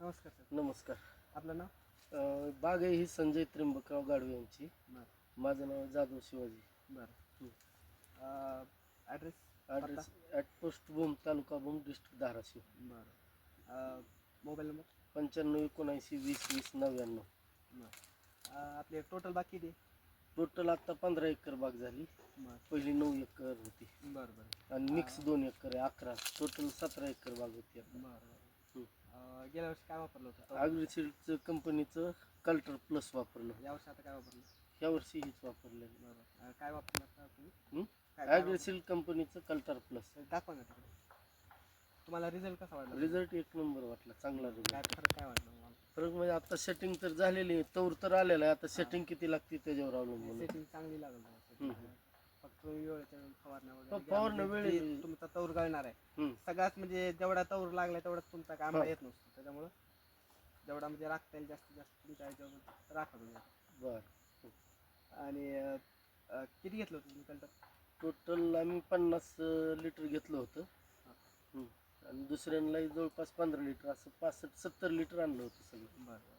नमस्कार सर. नमस्कार. आपलं नाव? बाग आहे ही संजय त्र्यंबकराव गाडवे यांची. बरं माझं नाव जाधव शिवाजी. बरं. Address? Address at post Bhoom, taluka Bhoom, district Dharashiv. बरं. Mobile number? 95 79 20 20 99. बरं. आपली टोटल बाग किती? टोटल आता 15 एकर बाग झाली. बरं पहिली 9 एकर होती बरं बरं आणि मिक्स 2 एकर आहे, 11. टोटल 17 एकर बाग होती आता. बरं. गेल्या वर्षी काय वापरलं होतं? ॲग्रिसिडचं कंपनीचं कल्टर प्लस वापरलं. यावर्षी आता काय वापरलं? ह्या वर्षी हीच वापरलेलं. बरं. काय वापरलं आता तुम्ही? ॲग्रिसिड कंपनीचं कल्टर प्लस. दाखवा ना तिकडे. तुम्हाला रिझल्ट कसा वाटला? रिझल्ट एक नंबर वाटला, चांगला रिझल्ट. काय फरक काय वाटलं मला? फरक म्हणजे आता सेटिंग तर झालेली आहे, तौर तर आलेला आहे. आता सेटिंग किती लागते त्याच्यावर अवलंबून आहे. सेटिंग चांगली लागेल तुम्हाला. फक्त वेळेच्या फवारण्या हो, वगैरे फवारण्या म्हणजे वेळेत. जे तुमचा तौर गळणार आहे हम्म. सगळ्यात म्हणजे जेवढा तौर लागला तेवढाच तुमचा कामाला हो. येत नसतो. त्याच्यामुळं जेवढा म्हणजे राखता येईल जास्तीत जास्त तुमच्या ह्याच्यावर राखा तुम्ही. बर. आणि किती घेतलं होतं तुम्ही कल्टर? टोटल आम्ही 50 लिटर घेतलं होतं. आणि दुसऱ्यांना जवळपास 15 लिटर, असं 65 70 लिटर आणलं होतं सगळं. बरं.